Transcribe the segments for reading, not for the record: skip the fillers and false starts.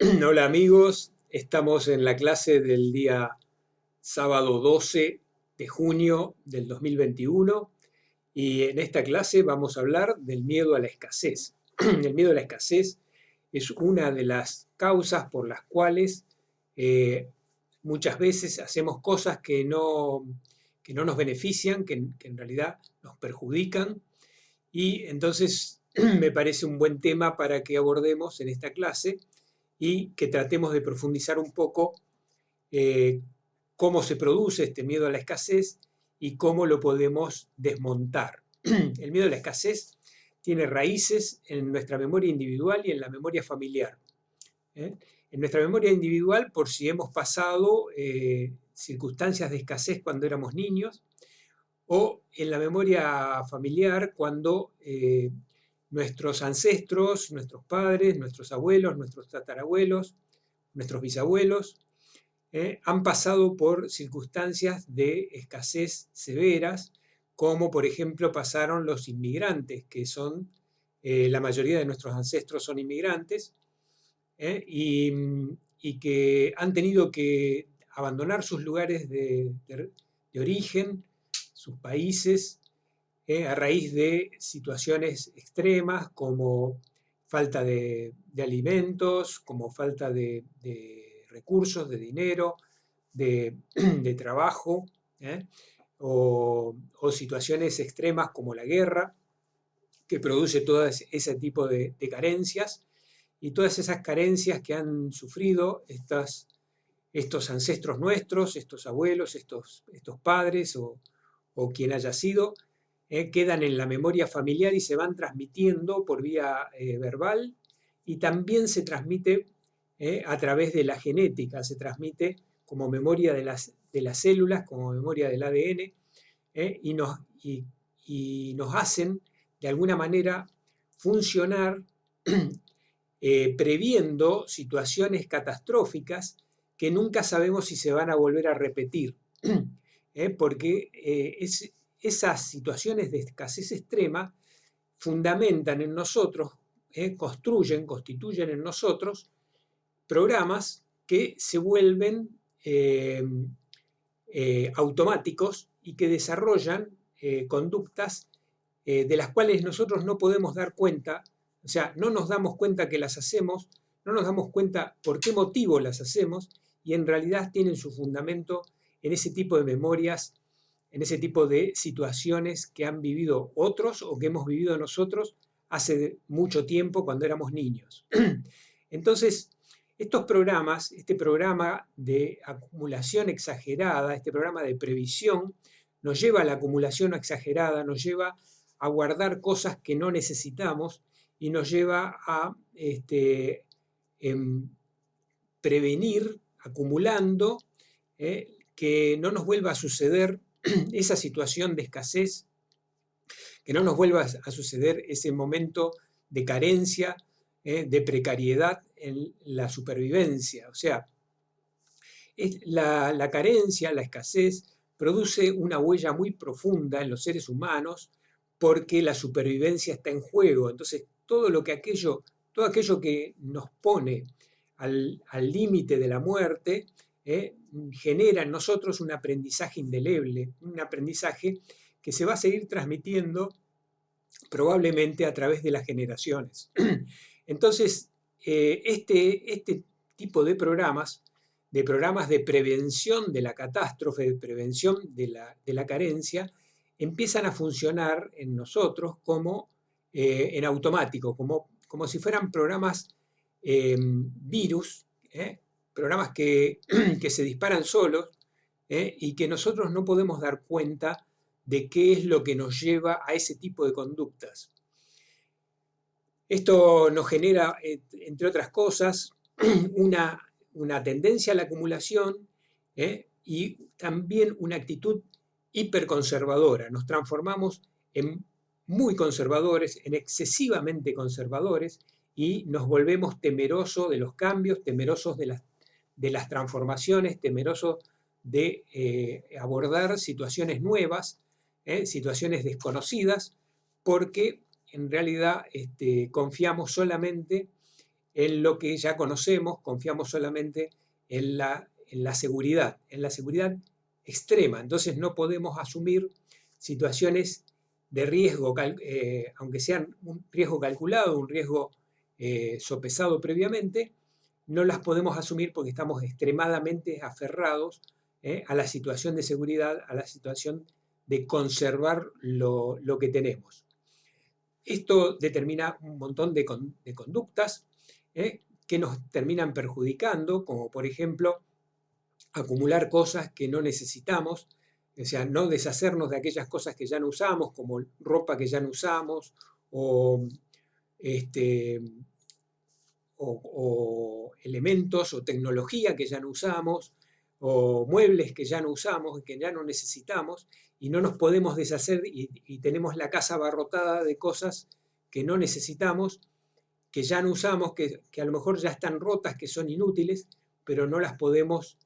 Hola amigos, estamos en la clase del día sábado 12 de junio del 2021 y en esta clase vamos a hablar del miedo a la escasez. El miedo a la escasez es una de las causas por las cuales eh, muchas veces hacemos cosas que no nos benefician, que en realidad nos perjudican, y entonces me parece un buen tema para que abordemos en esta clase y que tratemos de profundizar un poco eh, cómo se produce este miedo a la escasez y cómo lo podemos desmontar. El miedo a la escasez tiene raíces en nuestra memoria individual y en la memoria familiar. ¿Eh? En nuestra memoria individual, por si hemos pasado circunstancias de escasez cuando éramos niños, o en la memoria familiar cuando nuestros ancestros, nuestros padres, nuestros abuelos, nuestros tatarabuelos, nuestros bisabuelos, han pasado por circunstancias de escasez severas, como por ejemplo pasaron los inmigrantes, que son, la mayoría de nuestros ancestros son inmigrantes, y que han tenido que abandonar sus lugares de origen, sus países, a raíz de situaciones extremas como falta de alimentos, como falta de recursos, de dinero, de trabajo, ¿eh? O situaciones extremas como la guerra, que produce todo ese tipo de carencias, y todas esas carencias que han sufrido estos ancestros nuestros, estos abuelos, estos padres o quien haya sido, quedan en la memoria familiar y se van transmitiendo por vía verbal, y también se transmite a través de la genética, se transmite como memoria de las células, como memoria del ADN, y nos hacen de alguna manera funcionar previendo situaciones catastróficas que nunca sabemos si se van a volver a repetir. Porque esas situaciones de escasez extrema fundamentan en nosotros, constituyen en nosotros programas que se vuelven automáticos y que desarrollan conductas de las cuales nosotros no podemos dar cuenta, o sea, no nos damos cuenta que las hacemos, no nos damos cuenta por qué motivo las hacemos, y en realidad tienen su fundamento en ese tipo de memorias, en ese tipo de situaciones que han vivido otros o que hemos vivido nosotros hace mucho tiempo cuando éramos niños. Entonces, estos programas, este programa de acumulación exagerada, este programa de previsión, nos lleva a la acumulación exagerada, nos lleva a guardar cosas que no necesitamos y nos lleva a prevenir acumulando, que no nos vuelva a suceder esa situación de escasez, que no nos vuelva a suceder ese momento de carencia, de precariedad en la supervivencia. O sea, la carencia, la escasez, produce una huella muy profunda en los seres humanos porque la supervivencia está en juego. Entonces, todo aquello que nos pone al límite de la muerte, genera en nosotros un aprendizaje indeleble, un aprendizaje que se va a seguir transmitiendo probablemente a través de las generaciones. Entonces, este tipo de programas de prevención de la catástrofe, de prevención de la carencia, empiezan a funcionar en nosotros como en automático, como si fueran programas virus, programas que se disparan solos, y que nosotros no podemos dar cuenta de qué es lo que nos lleva a ese tipo de conductas. Esto nos genera, entre otras cosas, una tendencia a la acumulación, y también una actitud hiperconservadora. Nos transformamos en muy conservadores, en excesivamente conservadores, y nos volvemos temerosos de los cambios, temerosos de las transformaciones, temerosos de abordar situaciones nuevas, situaciones desconocidas, porque en realidad confiamos solamente en lo que ya conocemos, confiamos solamente en la seguridad extrema. Entonces no podemos asumir situaciones de riesgo, aunque sean un riesgo calculado, un riesgo sopesado previamente, no las podemos asumir porque estamos extremadamente aferrados a la situación de seguridad, a la situación de conservar lo que tenemos. Esto determina un montón de conductas que nos terminan perjudicando, como por ejemplo acumular cosas que no necesitamos, o sea, no deshacernos de aquellas cosas que ya no usamos, como ropa que ya no usamos, o elementos o tecnología que ya no usamos, o muebles que ya no usamos, que ya no necesitamos, y no nos podemos deshacer y tenemos la casa abarrotada de cosas que no necesitamos, que ya no usamos, que a lo mejor ya están rotas, que son inútiles, pero no las podemos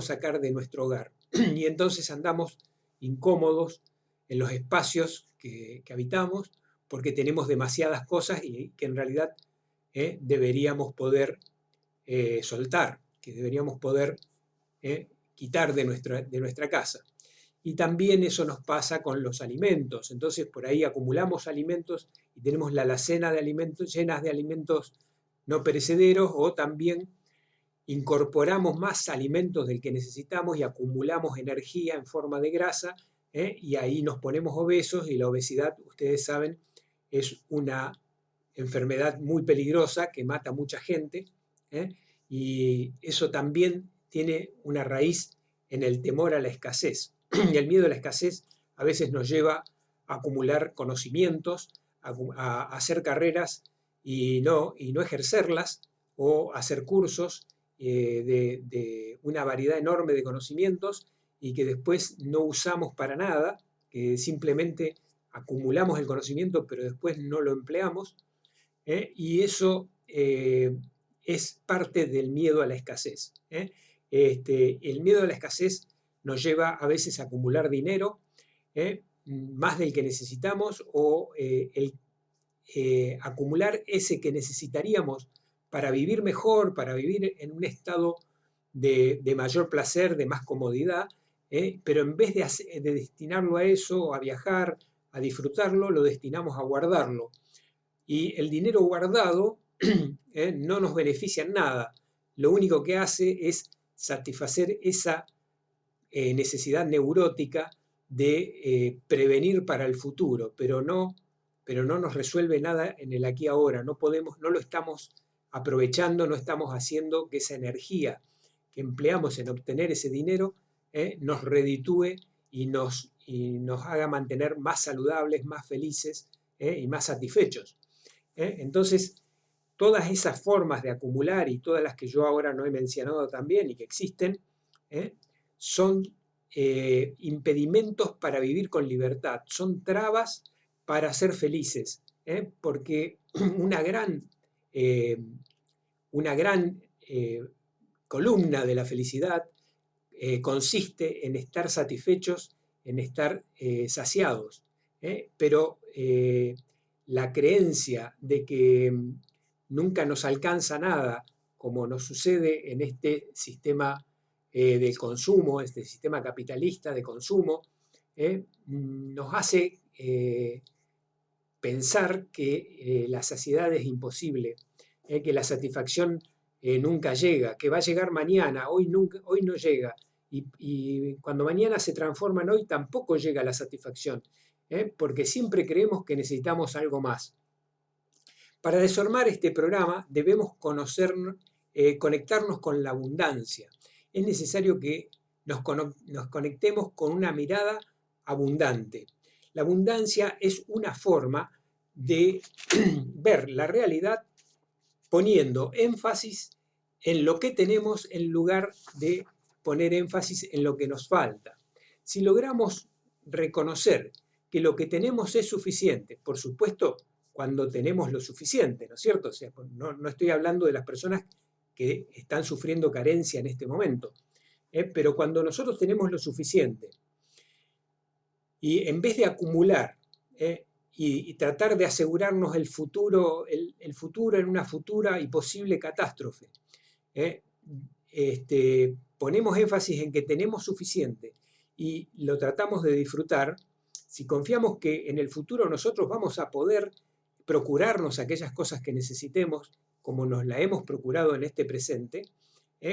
sacar de nuestro hogar. Y entonces andamos incómodos en los espacios que habitamos porque tenemos demasiadas cosas y que en realidad deberíamos poder soltar, que deberíamos poder quitar de nuestra casa. Y también eso nos pasa con los alimentos. Entonces por ahí acumulamos alimentos y tenemos la alacena de alimentos llenas de alimentos no perecederos, o también incorporamos más alimentos del que necesitamos y acumulamos energía en forma de grasa, y ahí nos ponemos obesos, y la obesidad, ustedes saben, es una enfermedad muy peligrosa que mata a mucha gente, y eso también tiene una raíz en el temor a la escasez. Y el miedo a la escasez a veces nos lleva a acumular conocimientos, a hacer carreras y no ejercerlas, o hacer cursos de una variedad enorme de conocimientos y que después no usamos para nada, que simplemente acumulamos el conocimiento pero después no lo empleamos, y eso es parte del miedo a la escasez. El miedo a la escasez nos lleva a veces a acumular dinero, más del que necesitamos, o acumular ese que necesitaríamos para vivir mejor, para vivir en un estado de mayor placer, de más comodidad, pero en vez de destinarlo a eso, a viajar, a disfrutarlo, lo destinamos a guardarlo. Y el dinero guardado no nos beneficia en nada. Lo único que hace es satisfacer esa necesidad neurótica de prevenir para el futuro, pero no nos resuelve nada en el aquí y ahora. No lo estamos aprovechando, no estamos haciendo que esa energía que empleamos en obtener ese dinero nos reditúe y nos haga mantener más saludables, más felices y más satisfechos. Entonces, todas esas formas de acumular, y todas las que yo ahora no he mencionado también y que existen, son impedimentos para vivir con libertad, son trabas para ser felices, porque una gran columna de la felicidad consiste en estar satisfechos, en estar saciados, pero la creencia de que nunca nos alcanza nada, como nos sucede en este sistema del consumo, este sistema capitalista de consumo, nos hace pensar que la saciedad es imposible, que la satisfacción nunca llega, que va a llegar mañana, hoy no llega, y cuando mañana se transforma en hoy tampoco llega la satisfacción, porque siempre creemos que necesitamos algo más. Para desarmar este programa debemos conectarnos con la abundancia. Es necesario que nos conectemos con una mirada abundante. La abundancia es una forma de ver la realidad poniendo énfasis en lo que tenemos en lugar de poner énfasis en lo que nos falta. Si logramos reconocer que lo que tenemos es suficiente, por supuesto, cuando tenemos lo suficiente, ¿no es cierto? O sea, no estoy hablando de las personas que están sufriendo carencia en este momento, pero cuando nosotros tenemos lo suficiente, y en vez de acumular y tratar de asegurarnos el futuro en una futura y posible catástrofe. Ponemos énfasis en que tenemos suficiente y lo tratamos de disfrutar. Si confiamos que en el futuro nosotros vamos a poder procurarnos aquellas cosas que necesitemos, como nos la hemos procurado en este presente,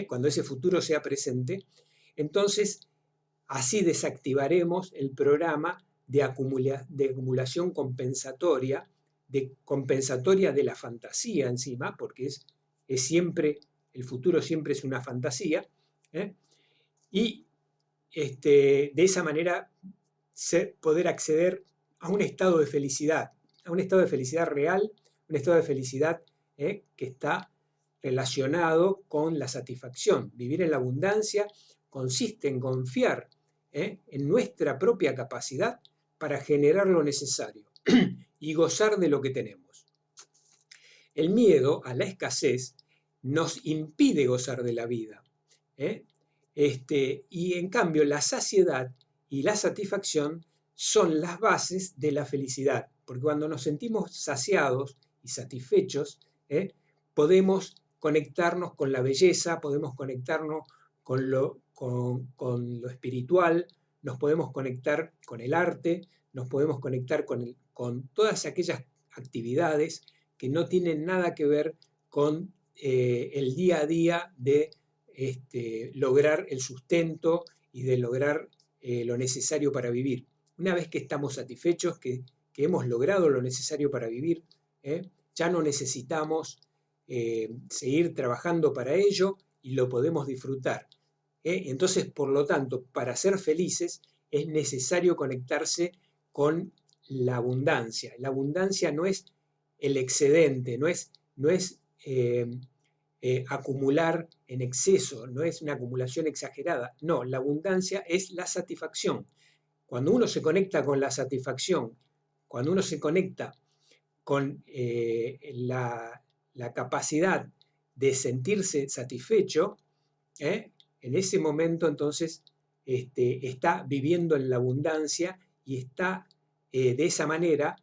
cuando ese futuro sea presente, entonces así desactivaremos el programa de acumulación compensatoria de la fantasía encima, porque es siempre, el futuro siempre es una fantasía, y de esa manera poder acceder a un estado de felicidad real, un estado de felicidad que está relacionado con la satisfacción. Vivir en la abundancia consiste en confiar en nuestra propia capacidad para generar lo necesario y gozar de lo que tenemos. El miedo a la escasez nos impide gozar de la vida. Y en cambio la saciedad y la satisfacción son las bases de la felicidad, porque cuando nos sentimos saciados y satisfechos, podemos conectarnos con la belleza, podemos conectarnos con lo espiritual, nos podemos conectar con el arte, nos podemos conectar con todas aquellas actividades que no tienen nada que ver con el día a día de lograr el sustento y de lograr lo necesario para vivir. Una vez que estamos satisfechos, que hemos logrado lo necesario para vivir, ya no necesitamos seguir trabajando para ello y lo podemos disfrutar. Entonces, por lo tanto, para ser felices es necesario conectarse con la abundancia. La abundancia no es el excedente, no es acumular en exceso, no es una acumulación exagerada. No, la abundancia es la satisfacción. Cuando uno se conecta con la satisfacción, cuando uno se conecta con la capacidad de sentirse satisfecho, en ese momento entonces está viviendo en la abundancia y está de esa manera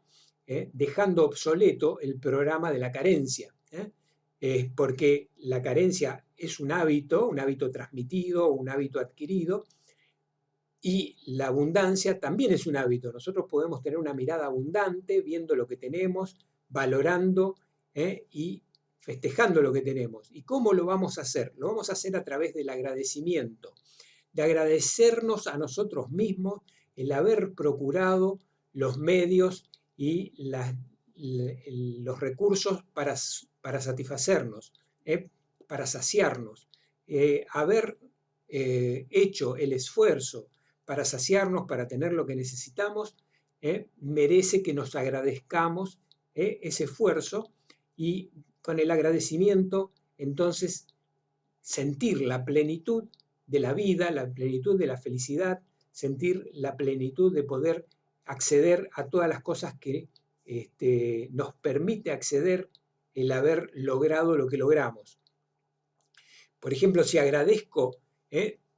dejando obsoleto el programa de la carencia. Porque la carencia es un hábito transmitido, un hábito adquirido, y la abundancia también es un hábito. Nosotros podemos tener una mirada abundante, viendo lo que tenemos, valorando y festejando lo que tenemos. ¿Y cómo lo vamos a hacer? Lo vamos a hacer a través del agradecimiento, de agradecernos a nosotros mismos el haber procurado los medios y los recursos para satisfacernos, para saciarnos, haber hecho el esfuerzo para saciarnos, para tener lo que necesitamos, merece que nos agradezcamos ese esfuerzo y con el agradecimiento entonces sentir la plenitud de la vida, la plenitud de la felicidad, sentir la plenitud de poder acceder a todas las cosas que nos permite acceder el haber logrado lo que logramos. Por ejemplo, si agradezco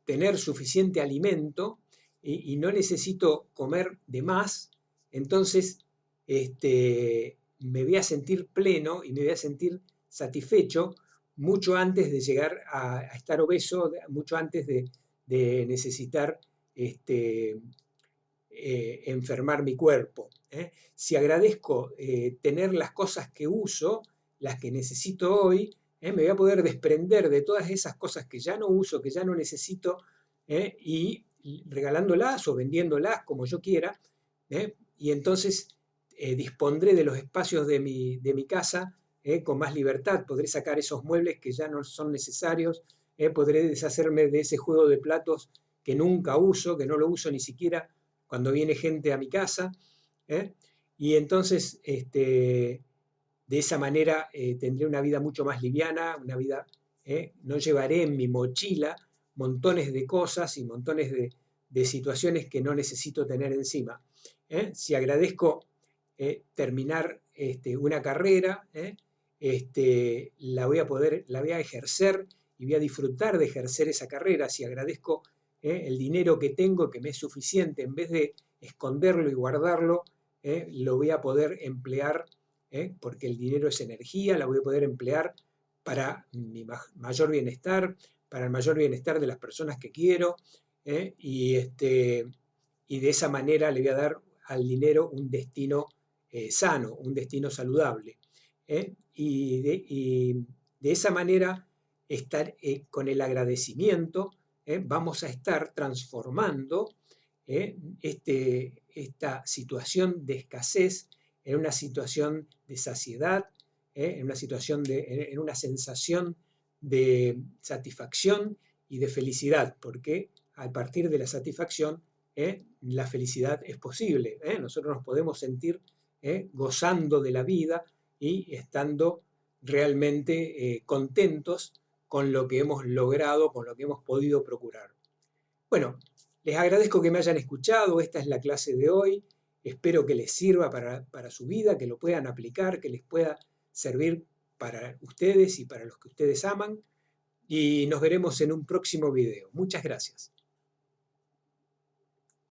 tener suficiente alimento y no necesito comer de más, entonces me voy a sentir pleno y me voy a sentir satisfecho mucho antes de llegar a estar obeso, mucho antes de necesitar enfermar mi cuerpo. Si agradezco tener las cosas que uso, las que necesito hoy, me voy a poder desprender de todas esas cosas que ya no uso, que ya no necesito, y regalándolas o vendiéndolas como yo quiera, y entonces dispondré de los espacios de mi casa con más libertad, podré sacar esos muebles que ya no son necesarios, podré deshacerme de ese juego de platos que nunca uso, que no lo uso ni siquiera cuando viene gente a mi casa, y entonces de esa manera tendré una vida mucho más liviana, una vida, no llevaré en mi mochila montones de cosas y montones de situaciones que no necesito tener encima. Si agradezco terminar una carrera, la voy a ejercer y voy a disfrutar de ejercer esa carrera. Si agradezco el dinero que tengo, que me es suficiente, en vez de esconderlo y guardarlo lo voy a poder emplear, porque el dinero es energía, la voy a poder emplear para mi mayor bienestar, para el mayor bienestar de las personas que quiero, y de esa manera le voy a dar al dinero un destino sano, un destino saludable. Y de esa manera, estar con el agradecimiento, vamos a estar transformando esta situación de escasez en una situación de saciedad, en una sensación de satisfacción y de felicidad, porque a partir de la satisfacción, la felicidad es posible. Nosotros nos podemos sentir gozando de la vida y estando realmente contentos con lo que hemos logrado, con lo que hemos podido procurar. Bueno, les agradezco que me hayan escuchado. Esta es la clase de hoy. Espero que les sirva para su vida, que lo puedan aplicar, que les pueda servir para ustedes y para los que ustedes aman. Y nos veremos en un próximo video. Muchas gracias.